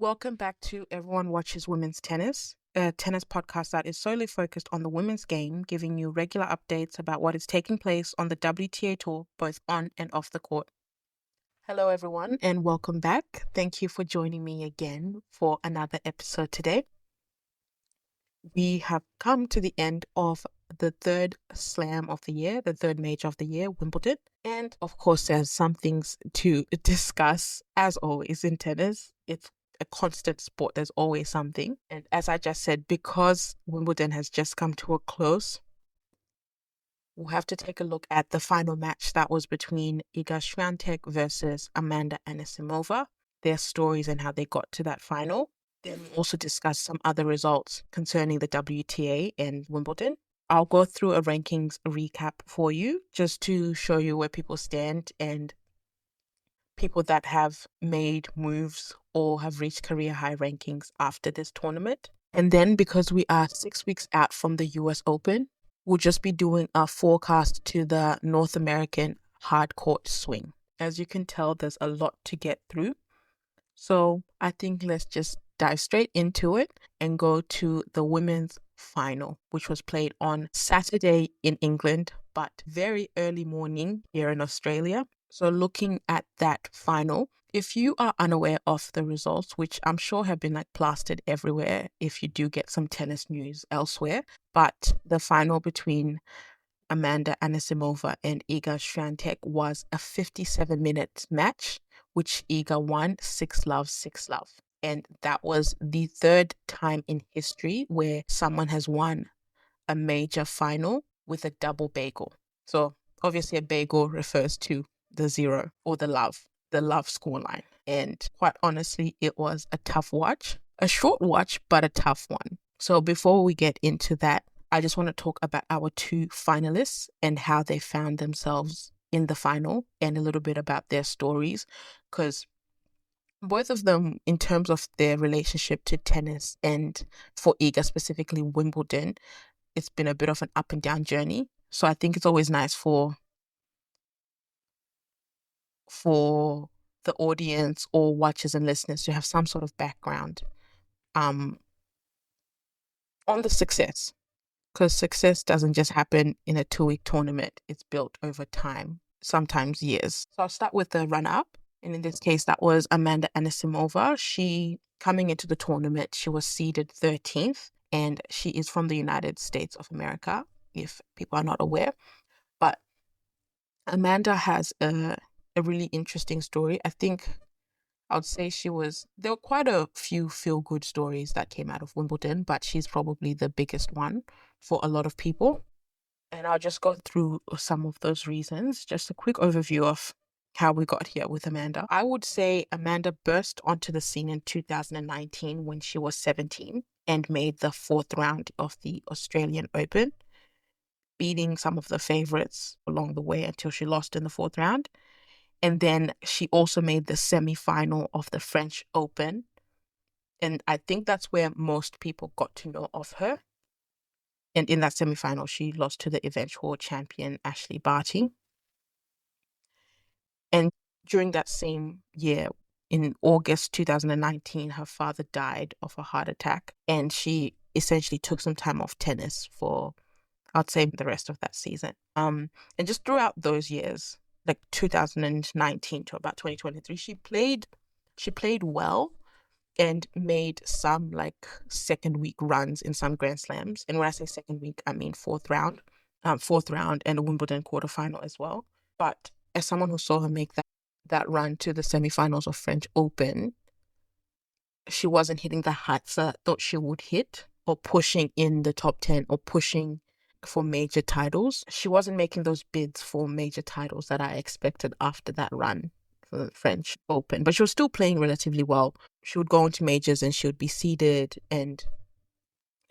welcome back to Everyone Watches Women's Tennis, a tennis podcast that is solely focused on the women's game, giving you regular updates about what is taking place on the WTA Tour, both on and off the court. Hello, everyone, and welcome back. Thank you for joining me again for another episode today. We have come to the end of the third slam of the year, the third major of the year, Wimbledon. And of course, there's some things to discuss, as always in tennis. It's a constant sport. There's always something. And as I just said, because Wimbledon has just come to a close, we'll have to take a look at the final match that was between Iga Swiatek versus Amanda Anisimova, their stories and how they got to that final. Then we'll also discuss some other results concerning the WTA and Wimbledon. I'll go through a rankings recap for you just to show you where people stand and people that have made moves or have reached career high rankings after this tournament. And then because we are 6 weeks out from the US Open, we'll just be doing a forecast to the North American hardcourt swing. As you can tell, there's a lot to get through. So I think let's just dive straight into it and go to the women's final, which was played on Saturday in England, but very early morning here in Australia. So looking at that final, if you are unaware of the results, which I'm sure have been plastered everywhere if you do get some tennis news elsewhere, but the final between Amanda Anisimova and Iga Swiatek was a 57-minute match, which Iga won 6-love, 6-love. And that was the third time in history where someone has won a major final with a double bagel. So obviously a bagel refers to the zero or the love scoreline. And quite honestly, it was a tough watch, a short watch, but a tough one. So before we get into that, I just want to talk about our two finalists and how they found themselves in the final and a little bit about their stories, because both of them, in terms of their relationship to tennis and for Iga specifically Wimbledon, it's been a bit of an up and down journey. So I think it's always nice for the audience or watchers and listeners to have some sort of background on the success. Because success doesn't just happen in a 2-week tournament. It's built over time, sometimes years. So I'll start with the run-up. And in this case, that was Amanda Anisimova. She, coming into the tournament, she was seeded 13th. And she is from the United States of America, if people are not aware. But Amanda has a really interesting story. I think I would say there were quite a few feel-good stories that came out of Wimbledon, but she's probably the biggest one for a lot of people. And I'll just go through some of those reasons. Just a quick overview of how we got here with Amanda. I would say Amanda burst onto the scene in 2019 when she was 17 and made the 4th round of the Australian Open, beating some of the favorites along the way until she lost in the 4th round. And then she also made the semi-final of the French Open. And I think that's where most people got to know of her. And in that semi-final, she lost to the eventual champion, Ashley Barty. And during that same year, in August 2019, her father died of a heart attack. And she essentially took some time off tennis for, I'd say, the rest of that season. And just throughout those years, 2019 to about 2023, she played well and made some second week runs in some Grand Slams. And when I say second week, I mean fourth round and a Wimbledon quarterfinal as well. But as someone who saw her make that run to the semifinals of French Open, she wasn't hitting the heights I thought she would hit, or pushing in the top 10 or pushing for major titles. She wasn't making those bids for major titles that I expected after that run for the French Open, but she was still playing relatively well. She would go into majors and she would be seeded, and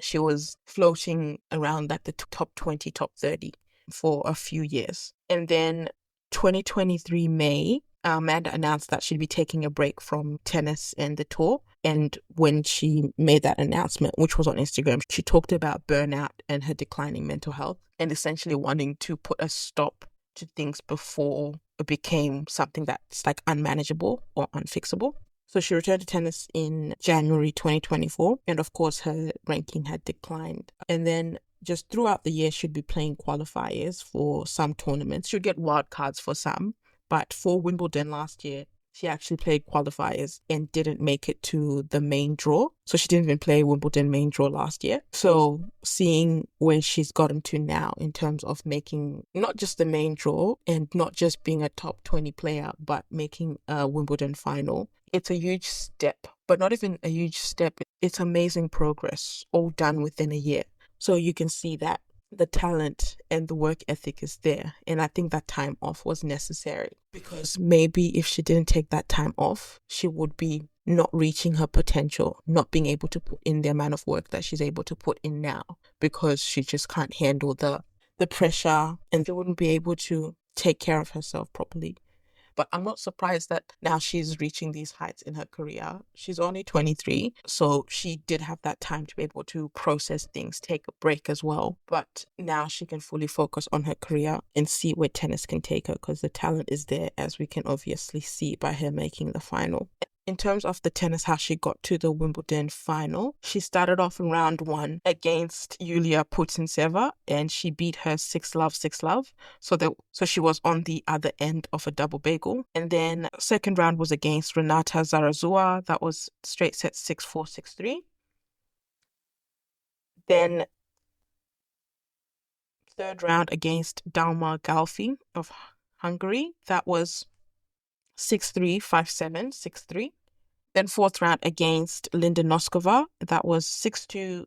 she was floating around the top 20, top 30 for a few years. And then 2023 May, Amanda announced that she'd be taking a break from tennis and the tour. And when she made that announcement, which was on Instagram, she talked about burnout and her declining mental health and essentially wanting to put a stop to things before it became something that's unmanageable or unfixable. So she returned to tennis in January 2024, and of course her ranking had declined. And then just throughout the year, she'd be playing qualifiers for some tournaments. She'd get wild cards for some, but for Wimbledon last year, she actually played qualifiers and didn't make it to the main draw. So she didn't even play Wimbledon main draw last year. So seeing where she's gotten to now in terms of making not just the main draw and not just being a top 20 player, but making a Wimbledon final, it's a huge step, but not even a huge step. It's amazing progress, all done within a year. So you can see that the talent and the work ethic is there. And I think that time off was necessary, because maybe if she didn't take that time off, she would be not reaching her potential, not being able to put in the amount of work that she's able to put in now, because she just can't handle the pressure, and she wouldn't be able to take care of herself properly. But I'm not surprised that now she's reaching these heights in her career. She's only 23, so she did have that time to be able to process things, take a break as well. But now she can fully focus on her career and see where tennis can take her, because the talent is there, as we can obviously see by her making the final. In terms of the tennis, how she got to the Wimbledon final, she started off in round 1 against Yulia Putintseva, and she beat her 6-love, 6-love. So she was on the other end of a double bagel. And then second round was against Renata Zarazua. That was straight set 6-4, 6-3. Then third round against Dalma Galfi of Hungary. That was 6-3, 5-7, 6-3. Then fourth round against Linda Noskova. That was 6-2,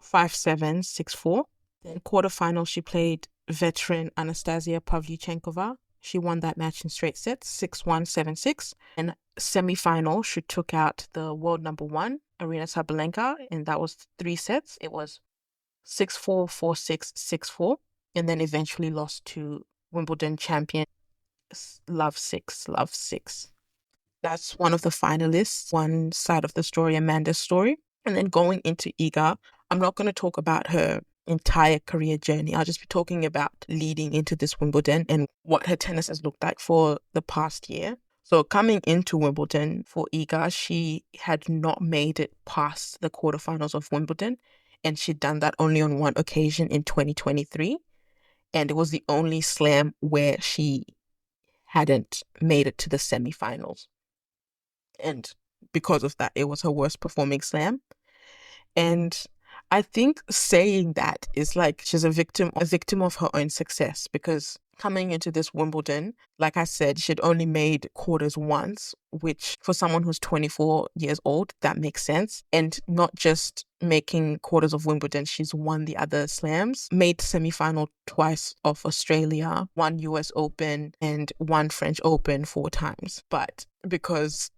5-7, 6-4. Then quarterfinal, she played veteran Anastasia Pavlyuchenkova. She won that match in straight sets, 6-1, 7-6. And semi-final, she took out the world number 1, Arina Sabalenka, and that was 3 sets. It was 6-4, 4-6, 6-4, and then eventually lost to Wimbledon champion Love 6, Love 6. That's one of the finalists, one side of the story, Amanda's story. And then going into Iga, I'm not going to talk about her entire career journey. I'll just be talking about leading into this Wimbledon and what her tennis has looked like for the past year. So coming into Wimbledon for Iga, she had not made it past the quarterfinals of Wimbledon, and she'd done that only on one occasion in 2023. And it was the only slam where she hadn't made it to the semifinals. And because of that, it was her worst performing slam. And I think saying that is like she's a victim of her own success, because coming into this Wimbledon, like I said, she'd only made quarters once, which for someone who's 24 years old, that makes sense. And not just making quarters of Wimbledon, she's won the other slams, made semi-final twice of Australia, won US Open and won French Open 4 times. But because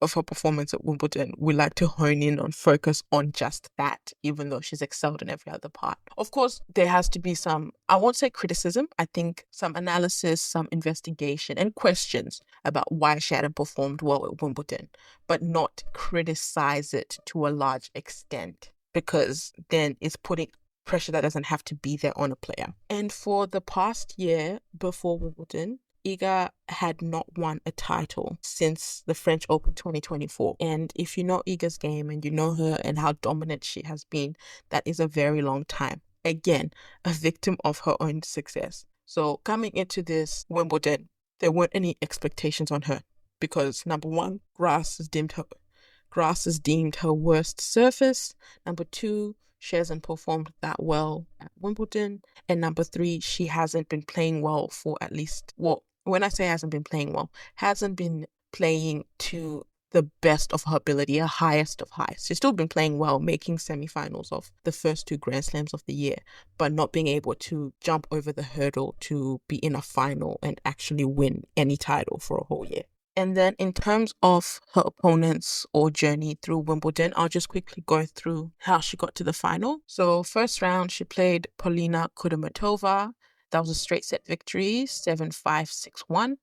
of her performance at Wimbledon, we like to hone in on focus on just that, even though she's excelled in every other part. Of course, there has to be some, I won't say criticism, I think some analysis, some investigation and questions about why she hadn't performed well at Wimbledon, but not criticize it to a large extent, because then it's putting pressure that doesn't have to be there on a player. And for the past year before Wimbledon, Iga had not won a title since the French Open 2024. And if you know Iga's game and you know her and how dominant she has been, that is a very long time. Again, a victim of her own success. So coming into this Wimbledon, there weren't any expectations on her, because number 1, grass is deemed her worst surface. Number 2, she hasn't performed that well at Wimbledon. And number 3, she hasn't been playing well for at least, when I say hasn't been playing well, hasn't been playing to the best of her ability, her highest of highs. She's still been playing well, making semifinals of the first 2 Grand Slams of the year, but not being able to jump over the hurdle to be in a final and actually win any title for a whole year. And then in terms of her opponents or journey through Wimbledon, I'll just quickly go through how she got to the final. So first round, she played Polina Kudermetova. That was a straight set victory, 7-5, 6-1.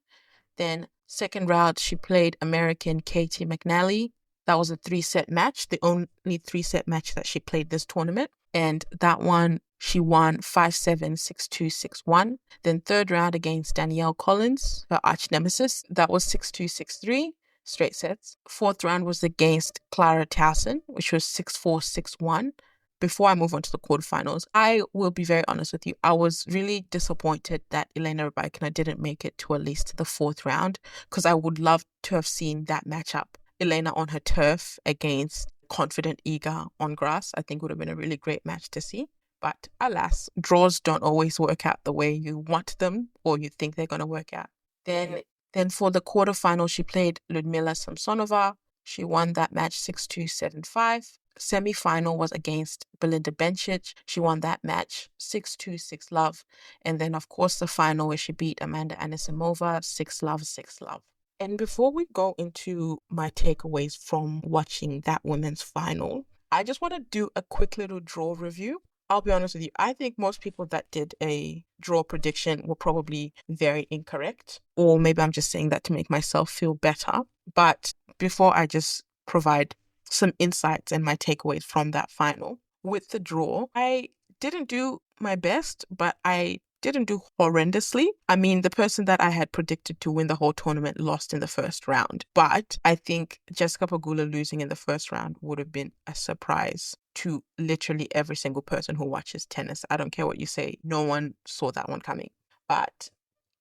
Then second round, she played American Katie McNally. That was a 3-set match, the only 3-set match that she played this tournament. And that one, she won 5-7, 6-2, 6-1. Then third round against Danielle Collins, her arch nemesis. That was 6-2, 6-3. straight sets. Fourth round was against Clara Towson, which was 6-4, 6-1. Before I move on to the quarterfinals, I will be very honest with you. I was really disappointed that Elena Rybakina didn't make it to at least the fourth round, because I would love to have seen that matchup. Elena on her turf against confident Iga on grass, I think would have been a really great match to see. But alas, draws don't always work out the way you want them or you think they're going to work out. Then for the quarterfinal, she played Ludmila Samsonova. She won that match 6-2, 7-5. Semi-final was against Belinda Bencic. She won that match 6-2, 6-love. And then, of course, the final where she beat Amanda Anisimova 6-love, 6-love. And before we go into my takeaways from watching that women's final, I just want to do a quick little draw review. I'll be honest with you, I think most people that did a draw prediction were probably very incorrect. Or maybe I'm just saying that to make myself feel better. But before I just provide some insights and my takeaways from that final, with the draw, I didn't do my best, but I didn't do horrendously. I mean, the person that I had predicted to win the whole tournament lost in the first round. But I think Jessica Pegula losing in the first round would have been a surprise to literally every single person who watches tennis. I don't care what you say. No one saw that one coming. But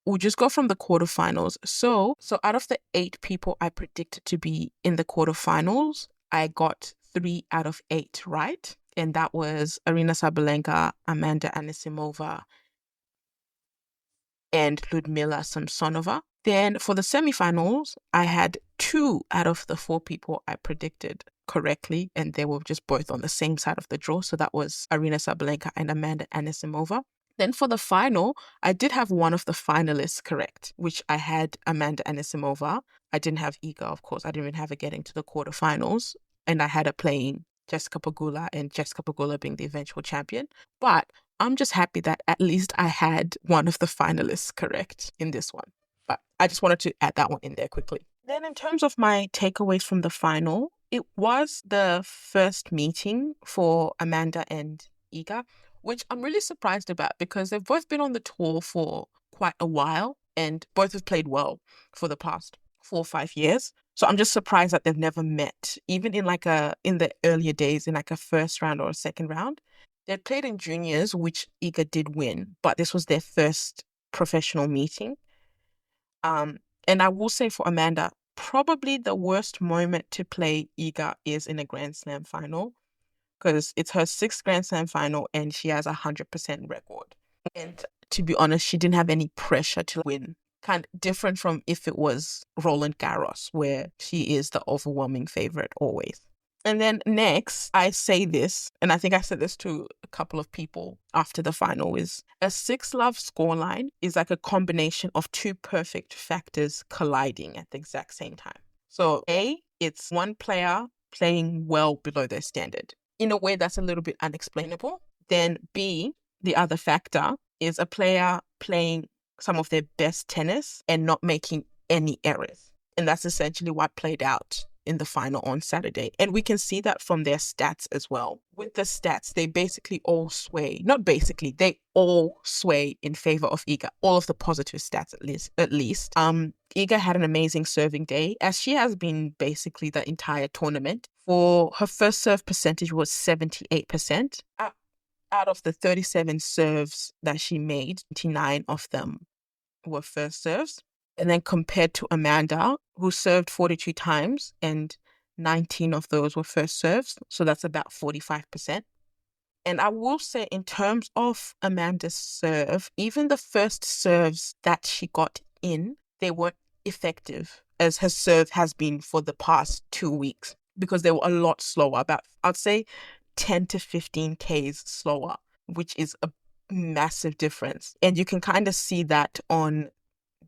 we'll just go from the quarterfinals. So out of the 8 people I predicted to be in the quarterfinals, I got 3 out of 8 right. And that was Arina Sabalenka, Amanda Anisimova, and Ludmila Samsonova. Then for the semifinals, I had 2 out of the 4 people I predicted correctly, and they were just both on the same side of the draw. So that was Arina Sabalenka and Amanda Anisimova. Then for the final, I did have one of the finalists correct, which I had Amanda Anisimova. I didn't have Iga, of course. I didn't even have her getting to the quarterfinals. And I had her playing Jessica Pegula, and Jessica Pegula being the eventual champion. But I'm just happy that at least I had one of the finalists correct in this one. But I just wanted to add that one in there quickly. Then in terms of my takeaways from the final, it was the first meeting for Amanda and Iga, which I'm really surprised about because they've both been on the tour for quite a while and both have played well for the past 4 or 5 years. So I'm just surprised that they've never met, even in the earlier days, in like a first round or a second round. They played in juniors, which Iga did win, but this was their first professional meeting. And I will say for Amanda, probably the worst moment to play Iga is in a Grand Slam final, because it's her 6th Grand Slam final and she has 100% record. And to be honest, she didn't have any pressure to win. Kind of different from if it was Roland Garros, where she is the overwhelming favorite always. And then next, I say this, and I think I said this to a couple of people after the final, is a 6-love scoreline is like a combination of 2 perfect factors colliding at the exact same time. So A, it's one player playing well below their standard. In a way that's a little bit unexplainable. Then B, the other factor, is a player playing some of their best tennis and not making any errors. And that's essentially what played out in the final on Saturday. And we can see that from their stats as well. With the stats, they basically all sway. Not basically, they all sway in favor of Iga. All of the positive stats at least. Iga had an amazing serving day, as she has been basically the entire tournament. For her first serve percentage was 78%. Out of the 37 serves that she made, 29 of them were first serves. And then compared to Amanda, who served 42 times and 19 of those were first serves. So that's about 45%. And I will say in terms of Amanda's serve, even the first serves that she got in, they weren't effective as her serve has been for the past 2 weeks, because they were a lot slower, about, I'd say 10 to 15 Ks slower, which is a massive difference. And you can kind of see that on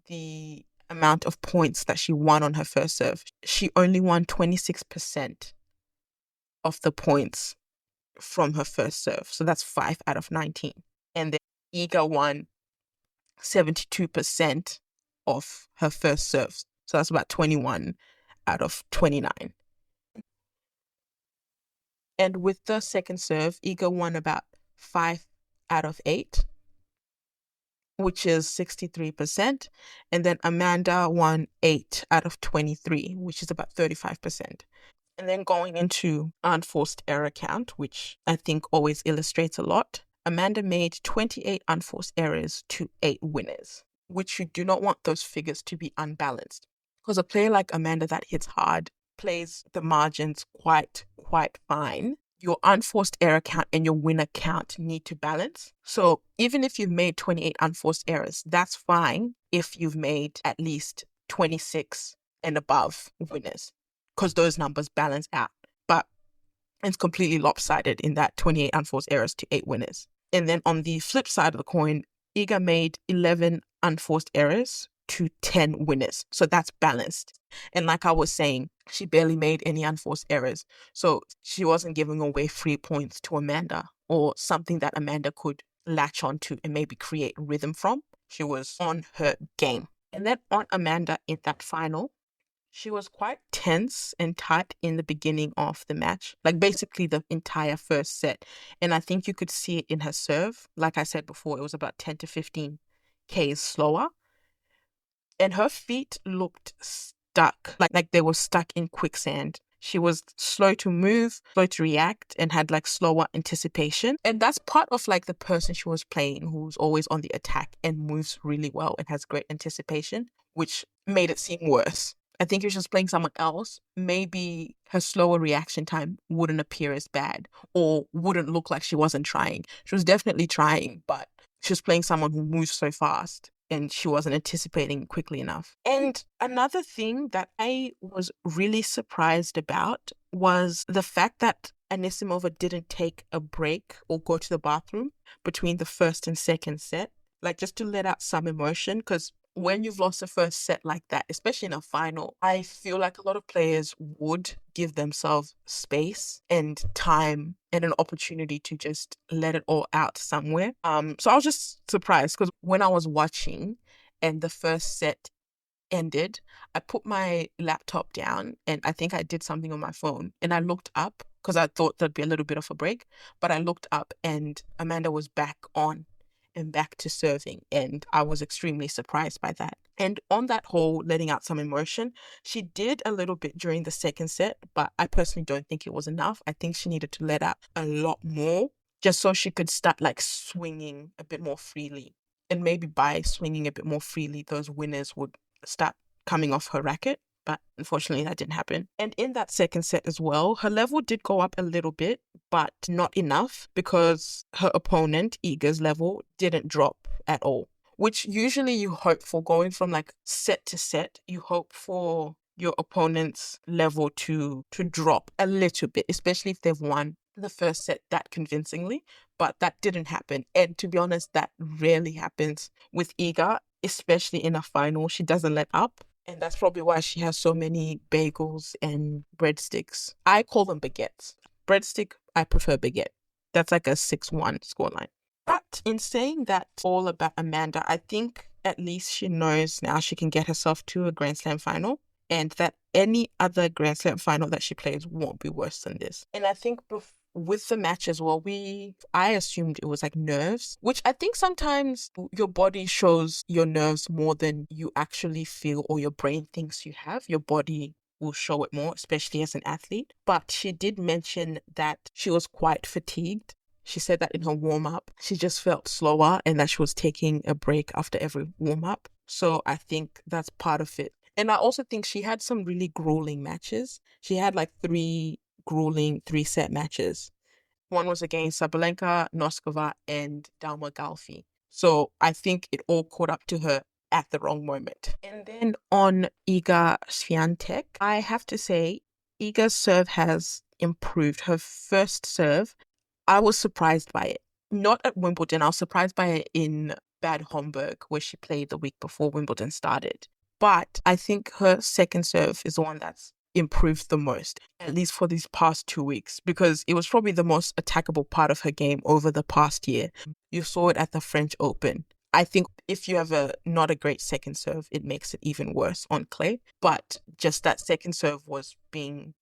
the amount of points that she won on her first serve. She only won 26% of the points from her first serve. So that's 5 out of 19. And then Iga won 72% of her first serves. So that's about 21 out of 29. And with the second serve, Iga won about 5 out of 8. which is 63%. And then Amanda won 8 out of 23, which is about 35%. And then going into unforced error count, which I think always illustrates a lot, Amanda made 28 unforced errors to 8 winners, which you do not want those figures to be unbalanced. Because a player like Amanda that hits hard plays the margins quite fine. Your unforced error count and your winner count need to balance. So even if you've made 28 unforced errors, that's fine if you've made at least 26 and above winners, because those numbers balance out. But it's completely lopsided in that 28 unforced errors to 8 winners. And then on the flip side of the coin, Iga made 11 unforced errors to 10 winners. So that's balanced. And like I was saying, she barely made any unforced errors. So she wasn't giving away free points to Amanda or something that Amanda could latch onto and maybe create rhythm from. She was on her game. And then on Amanda in that final, she was quite tense and tight in the beginning of the match, like basically the entire first set. And I think you could see it in her serve. Like I said before, it was about 10 to 15 Ks slower. And her feet looked stuck, like they were stuck in quicksand. She was slow to move, slow to react, and had like slower anticipation. And that's part of like the person she was playing, who's always on the attack and moves really well and has great anticipation, which made it seem worse. I think if she was playing someone else, maybe her slower reaction time wouldn't appear as bad or wouldn't look like she wasn't trying. She was definitely trying, but she was playing someone who moves so fast and she wasn't anticipating quickly enough. And another thing that I was really surprised about was the fact that Anisimova didn't take a break or go to the bathroom between the first and second set, like just to let out some emotion, because when you've lost the first set like that, especially in a final, I feel like a lot of players would give themselves space and time and an opportunity to just let it all out somewhere. So I was just surprised because when I was watching and the first set ended, I put my laptop down and I think I did something on my phone and I looked up because I thought there'd be a little bit of a break, but I looked up and Amanda was back on and back to serving, and I was extremely surprised by that. And on that whole letting out some emotion, she did a little bit during the second set, but I personally don't think it was enough. I think she needed to let out a lot more just so she could start like swinging a bit more freely. And maybe by swinging a bit more freely, those winners would start coming off her racket. But unfortunately, that didn't happen. And in that second set as well, her level did go up a little bit, but not enough because her opponent, Iga's level, didn't drop at all, which usually you hope for. Going from like set to set, you hope for your opponent's level to drop a little bit, especially if they've won the first set that convincingly, but that didn't happen. And to be honest, that rarely happens with Iga, especially in a final. She doesn't let up. And that's probably why she has so many bagels and breadsticks. I call them baguettes. Breadstick, I prefer baguette. That's like a 6-1 scoreline. But in saying that all about Amanda, I think at least she knows now she can get herself to a Grand Slam final and that any other Grand Slam final that she plays won't be worse than this. And I think with the match as well, I assumed it was like nerves, which I think sometimes your body shows your nerves more than you actually feel or your brain thinks you have. Your body will show it more, especially as an athlete. But she did mention that she was quite fatigued. She said that in her warm-up, she just felt slower and that she was taking a break after every warm-up. So I think that's part of it. And I also think she had some really grueling matches. She had like 3 grueling 3-set matches. One was against Sabalenka, Noskova, and Dalma Galfi. So I think it all caught up to her at the wrong moment. And then on Iga Swiatek, I have to say Iga's serve has improved. Her first serve, I was surprised by it. Not at Wimbledon, I was surprised by it in Bad Homburg, where she played the week before Wimbledon started. But I think her second serve is the one that's improved the most, at least for these past 2 weeks, because it was probably the most attackable part of her game over the past year. You saw it at the French Open. I think if you have not a great second serve, it makes it even worse on clay. But just that second serve was being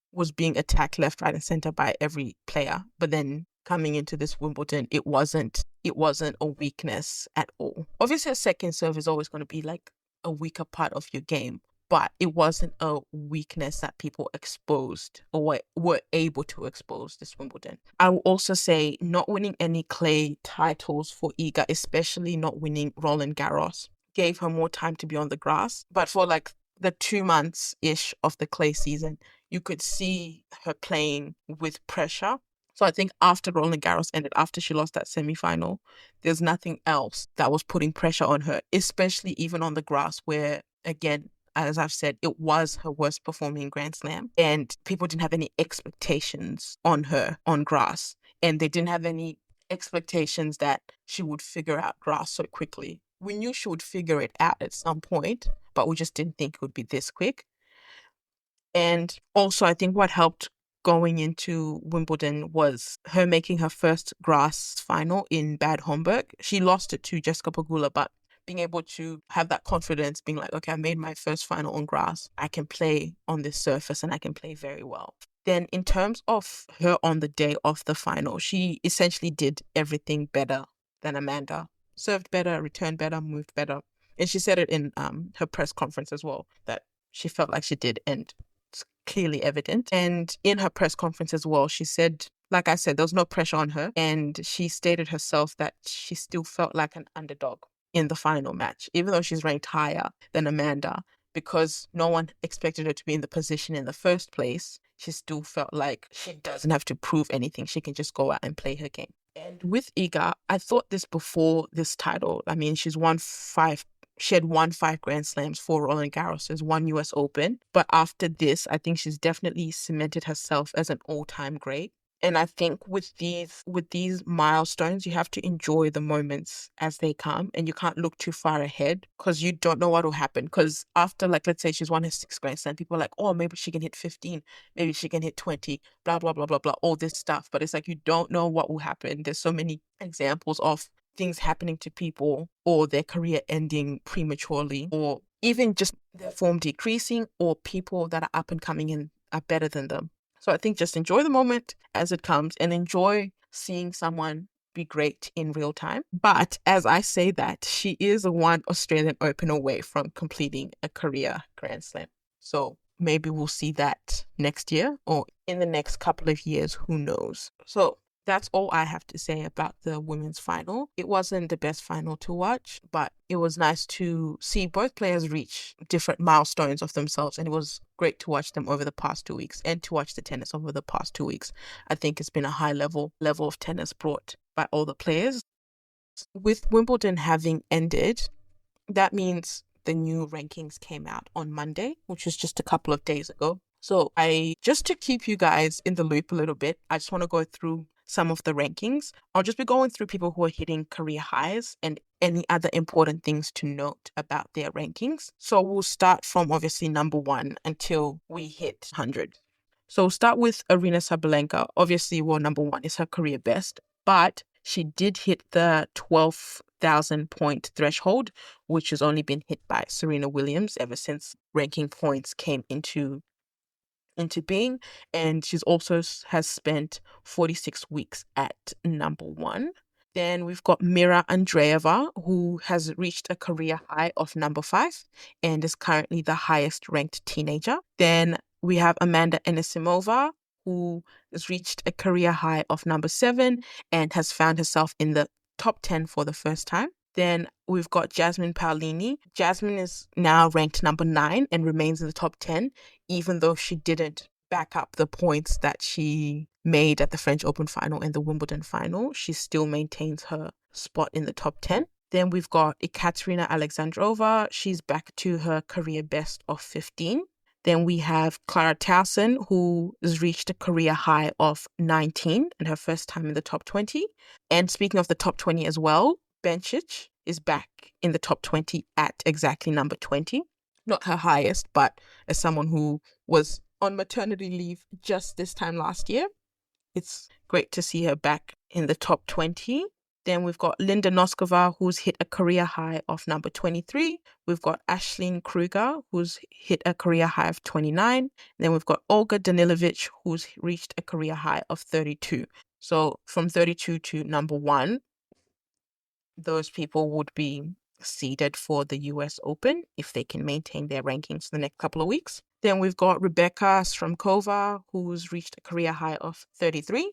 attacked left, right, and center by every player. But then coming into this Wimbledon, it wasn't a weakness at all. Obviously, a second serve is always going to be like a weaker part of your game, but it wasn't a weakness that people exposed or were able to expose this Wimbledon. I will also say not winning any clay titles for Iga, especially not winning Roland Garros, gave her more time to be on the grass. But for like the 2 months-ish of the clay season, you could see her playing with pressure. So I think after Roland Garros ended, after she lost that semi-final, there's nothing else that was putting pressure on her, especially even on the grass where, again, as I've said, it was her worst performing Grand Slam. And people didn't have any expectations on her on grass. And they didn't have any expectations that she would figure out grass so quickly. We knew she would figure it out at some point, but we just didn't think it would be this quick. And also, I think what helped going into Wimbledon was her making her first grass final in Bad Homburg. She lost it to Jessica Pegula, but being able to have that confidence, being like, okay, I made my first final on grass. I can play on this surface and I can play very well. Then in terms of her on the day of the final, she essentially did everything better than Amanda. Served better, returned better, moved better. And she said it in her press conference as well, that she felt like she did, and it's clearly evident. And in her press conference as well, she said, like I said, there was no pressure on her. And she stated herself that she still felt like an underdog in the final match, even though she's ranked higher than Amanda, because no one expected her to be in the position in the first place. She still felt like she doesn't have to prove anything. She can just go out and play her game. And with Iga, I thought this before this title. I mean, she had won 5 Grand Slams, 4 Roland Garros, 1 US Open. But after this, I think she's definitely cemented herself as an all-time great. And I think with these milestones, you have to enjoy the moments as they come, and you can't look too far ahead because you don't know what will happen. Because after, like, let's say she's won her 6th Grand Slam, people are like, oh, maybe she can hit 15, maybe she can hit 20, blah, blah, blah, blah, blah, all this stuff. But it's like, you don't know what will happen. There's so many examples of things happening to people, or their career ending prematurely, or even just their form decreasing, or people that are up and coming and are better than them. So I think just enjoy the moment as it comes and enjoy seeing someone be great in real time. But as I say that, she is 1 Australian Open away from completing a career Grand Slam. So maybe we'll see that next year or in the next couple of years, who knows. So that's all I have to say about the women's final. It wasn't the best final to watch, but it was nice to see both players reach different milestones of themselves. And it was great to watch them over the past 2 weeks and to watch the tennis over the past 2 weeks. I think it's been a high level of tennis brought by all the players. With Wimbledon having ended, that means the new rankings came out on Monday, which was just a couple of days ago. So just to keep you guys in the loop a little bit, I just want to go through some of the rankings. I'll just be going through people who are hitting career highs and any other important things to note about their rankings. So we'll start from obviously number 1 until we hit 100. So we'll start with Aryna Sabalenka. Obviously, number 1 is her career best, but she did hit the 12,000 point threshold, which has only been hit by Serena Williams ever since ranking points came into being, and she's also has spent 46 weeks at number 1. Then we've got Mira Andreeva, who has reached a career high of number 5 and is currently the highest ranked teenager. Then we have Amanda Anisimova, who has reached a career high of number 7 and has found herself in the top 10 for the first time. Then we've got Jasmine Paolini. Jasmine is now ranked number 9 and remains in the top 10, even though she didn't back up the points that she made at the French Open final and the Wimbledon final. She still maintains her spot in the top 10. Then we've got Ekaterina Alexandrova. She's back to her career best of 15. Then we have Clara Towson, who has reached a career high of 19 and her first time in the top 20. And speaking of the top 20 as well, Bencic is back in the top 20 at exactly number 20. Not her highest, but as someone who was on maternity leave just this time last year, it's great to see her back in the top 20. Then we've got Linda Noskova, who's hit a career high of number 23. We've got Aisling Kruger, who's hit a career high of 29. Then we've got Olga Danilovic, who's reached a career high of 32. So from 32 to number 1, those people would be seeded for the US Open if they can maintain their rankings the next couple of weeks. Then we've got Rebecca Stromkova, who's reached a career high of 33.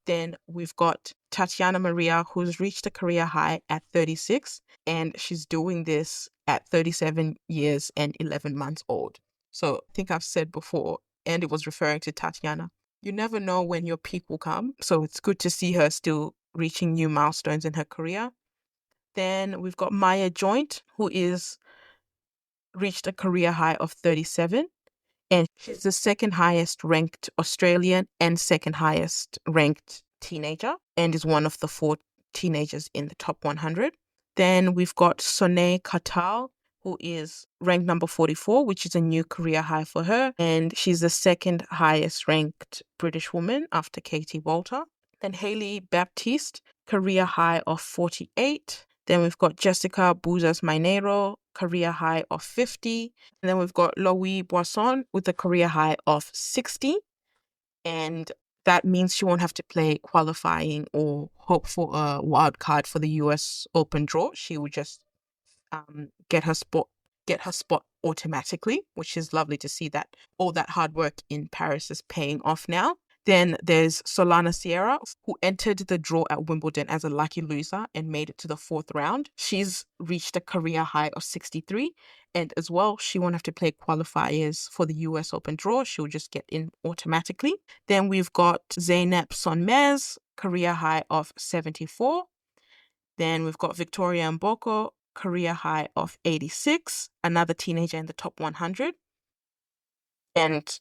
Then we've got Tatiana Maria, who's reached a career high at 36, and she's doing this at 37 years and 11 months old. So I think I've said before, and it was referring to Tatiana, you never know when your peak will come. So it's good to see her still reaching new milestones in her career. Then we've got Maya Joint, who is reached a career high of 37. And she's the second highest ranked Australian and second highest ranked teenager, and is one of the 4 teenagers in the top 100. Then we've got Sonae Katal, who is ranked number 44, which is a new career high for her. And she's the second highest ranked British woman after Katie Walter. Then Hayley Baptiste, career high of 48. Then we've got Jessica Bouzas Mineiro, career high of 50. And then we've got Louis Boisson with a career high of 60. And that means she won't have to play qualifying or hope for a wild card for the US Open draw. She will just get her spot automatically, which is lovely to see that all that hard work in Paris is paying off now. Then there's Solana Sierra, who entered the draw at Wimbledon as a lucky loser and made it to the 4th round. She's reached a career high of 63. And as well, she won't have to play qualifiers for the US Open draw. She'll just get in automatically. Then we've got Zeynep Sonmez, career high of 74. Then we've got Victoria Mboko, career high of 86, another teenager in the top 100. And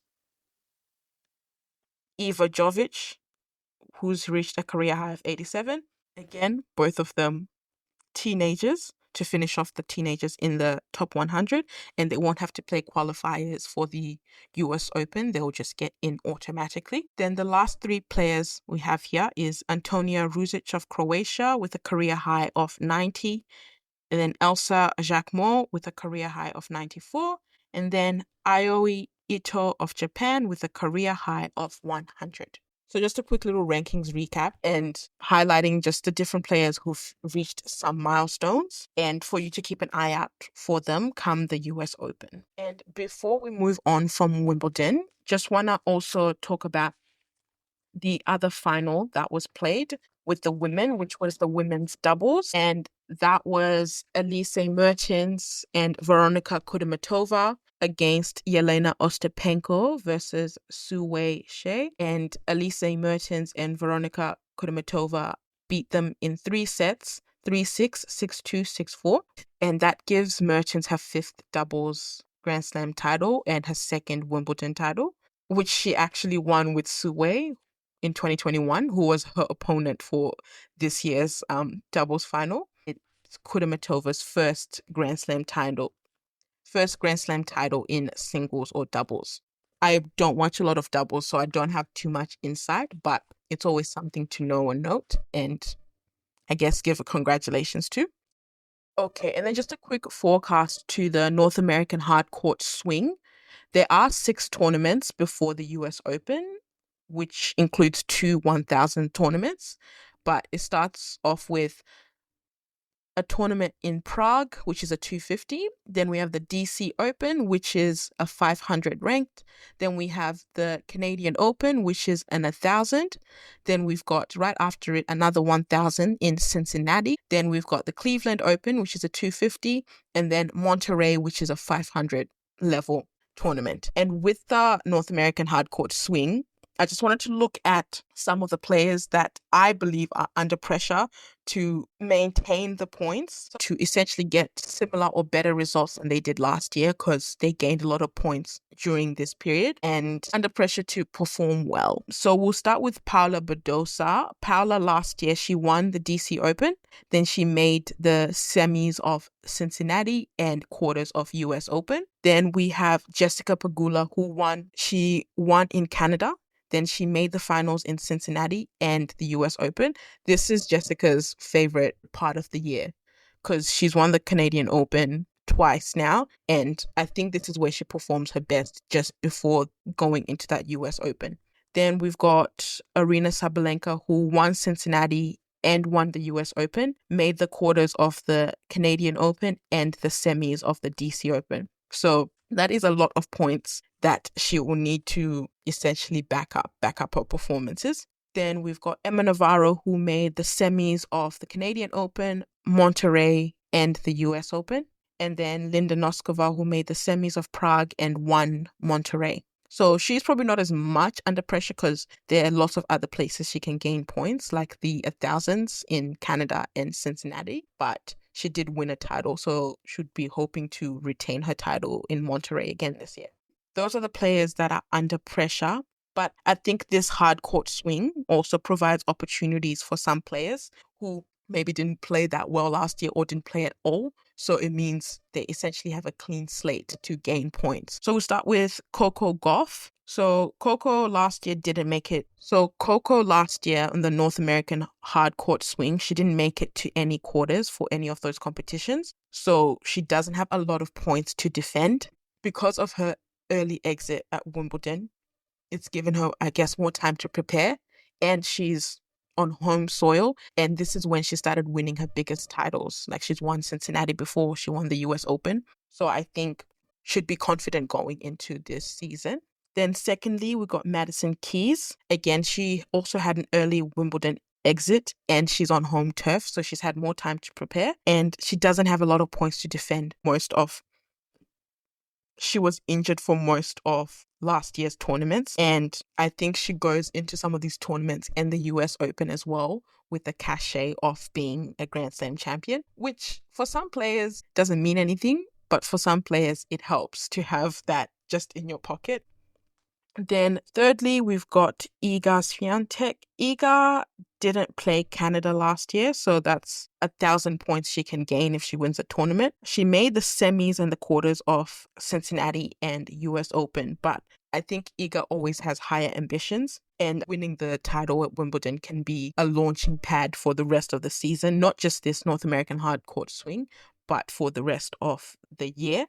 Eva Jovic, who's reached a career high of 87. Again, both of them teenagers to finish off the teenagers in the top 100, and they won't have to play qualifiers for the US Open. They'll just get in automatically. Then the last 3 players we have here is Antonija Ruzic of Croatia with a career high of 90, and then Elsa Jacquemot with a career high of 94, and then Aoi Ito of Japan with a career high of 100. So just a quick little rankings recap and highlighting just the different players who've reached some milestones, and for you to keep an eye out for them come the US Open. And before we move on from Wimbledon, just want to also talk about the other final that was played with the women, which was the women's doubles. And that was Elise Mertens and Veronika Kudermetova against Yelena Ostapenko versus Su Wei She. And Elise Mertens and Veronika Kudermetova beat them in 3 sets, 3-6, 6-2, 6-4. And that gives Mertens her 5th doubles Grand Slam title and her 2nd Wimbledon title, which she actually won with Su Wei in 2021, who was her opponent for this year's doubles final. It's Kudermetova's first Grand Slam title in singles or doubles. I don't watch a lot of doubles, so I don't have too much insight, but it's always something to know and note, and I guess give a congratulations to. Okay, and then just a quick forecast to the North American hardcourt swing. There are 6 tournaments before the US Open, which includes 2 1,000 tournaments, but it starts off with a tournament in Prague, which is a 250. Then we have the DC Open, which is a 500 ranked. Then we have the Canadian Open, which is an 1,000. Then we've got right after it another 1,000 in Cincinnati. Then we've got the Cleveland Open, which is a 250, and then Monterey, which is a 500 level tournament. And with the North American hardcourt swing, I just wanted to look at some of the players that I believe are under pressure to maintain the points, to essentially get similar or better results than they did last year, because they gained a lot of points during this period and under pressure to perform well. So we'll start with Paula Badosa. Paula last year, she won the DC Open. Then she made the semis of Cincinnati and quarters of US Open. Then we have Jessica Pegula, she won in Canada. Then she made the finals in Cincinnati and the US Open. This is Jessica's favorite part of the year because she's won the Canadian Open twice now. And I think this is where she performs her best just before going into that US Open. Then we've got Arina Sabalenka, who won Cincinnati and won the US Open, made the quarters of the Canadian Open and the semis of the DC Open. So that is a lot of points that she will need to essentially back up her performances. Then we've got Emma Navarro, who made the semis of the Canadian Open, Monterrey, and the US Open. And then Linda Noskova, who made the semis of Prague and won Monterrey. So she's probably not as much under pressure because there are lots of other places she can gain points, like the 1000s in Canada and Cincinnati. But she did win a title, so should be hoping to retain her title in Monterrey again this year. Those are the players that are under pressure. But I think this hard court swing also provides opportunities for some players who maybe didn't play that well last year or didn't play at all. So it means they essentially have a clean slate to gain points. So we'll start with Coco Gauff. So Coco last year didn't make it. So Coco last year on the North American hard court swing, she didn't make it to any quarters for any of those competitions. So she doesn't have a lot of points to defend. Because of her early exit at Wimbledon, it's given her, I guess, more time to prepare. And she's on home soil, and this is when she started winning her biggest titles. Like, she's won Cincinnati before she won the US Open, so I think should be confident going into this season. Then secondly, we got Madison Keys. Again, she also had an early Wimbledon exit, and she's on home turf, so she's had more time to prepare, and she doesn't have a lot of points to defend. She was injured for most of last year's tournaments, and I think she goes into some of these tournaments and the US Open as well with the cachet of being a Grand Slam champion, which for some players doesn't mean anything, but for some players it helps to have that just in your pocket. Then thirdly, we've got Iga Swiatek. Iga didn't play Canada last year, so that's 1,000 points she can gain if she wins a tournament. She made the semis and the quarters of Cincinnati and US Open, but I think Iga always has higher ambitions, and winning the title at Wimbledon can be a launching pad for the rest of the season, not just this North American hard court swing, but for the rest of the year.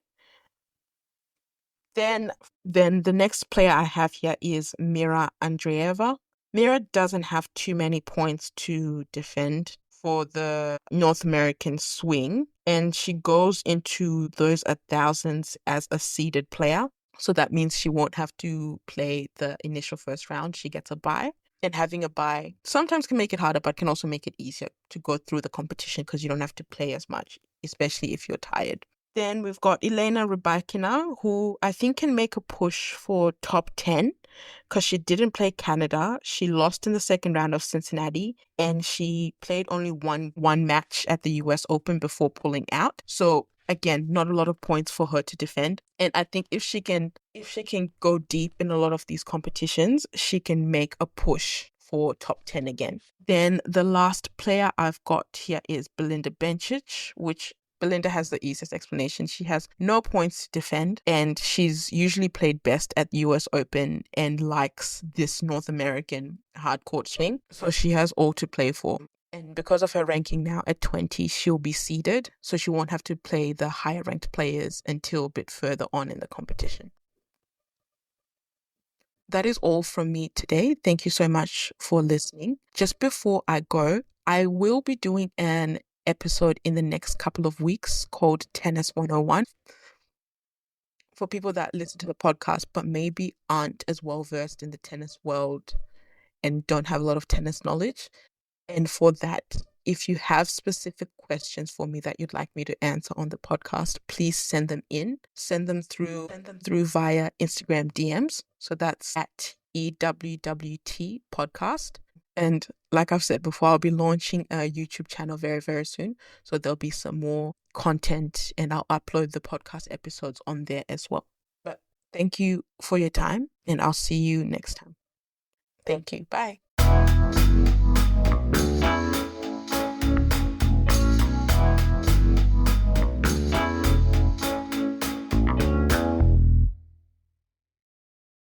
Then the next player I have here is Mira Andreeva. Mira doesn't have too many points to defend for the North American swing, and she goes into those 1000s as a seeded player. So that means she won't have to play the initial first round. She gets a bye. And having a bye sometimes can make it harder, but can also make it easier to go through the competition because you don't have to play as much, especially if you're tired. Then we've got Elena Rybakina, who I think can make a push for top 10 because she didn't play Canada. She lost in the second round of Cincinnati, and she played only one match at the US Open before pulling out. So again, not a lot of points for her to defend. And I think if she can go deep in a lot of these competitions, she can make a push for top 10 again. Then the last player I've got here is Belinda Bencic, which Belinda has the easiest explanation. She has no points to defend, and she's usually played best at the US Open and likes this North American hard court swing. So she has all to play for. And because of her ranking now at 20, she'll be seeded, so she won't have to play the higher ranked players until a bit further on in the competition. That is all from me today. Thank you so much for listening. Just before I go, I will be doing an episode in the next couple of weeks called Tennis 101 for people that listen to the podcast but maybe aren't as well versed in the tennis world and don't have a lot of tennis knowledge. And for that, if you have specific questions for me that you'd like me to answer on the podcast, please send them in. Send them through via Instagram DMs. So that's at EWWT podcast. And like I've said before, I'll be launching a YouTube channel very, very soon. So there'll be some more content, and I'll upload the podcast episodes on there as well. But thank you for your time, and I'll see you next time. Thank you. Bye.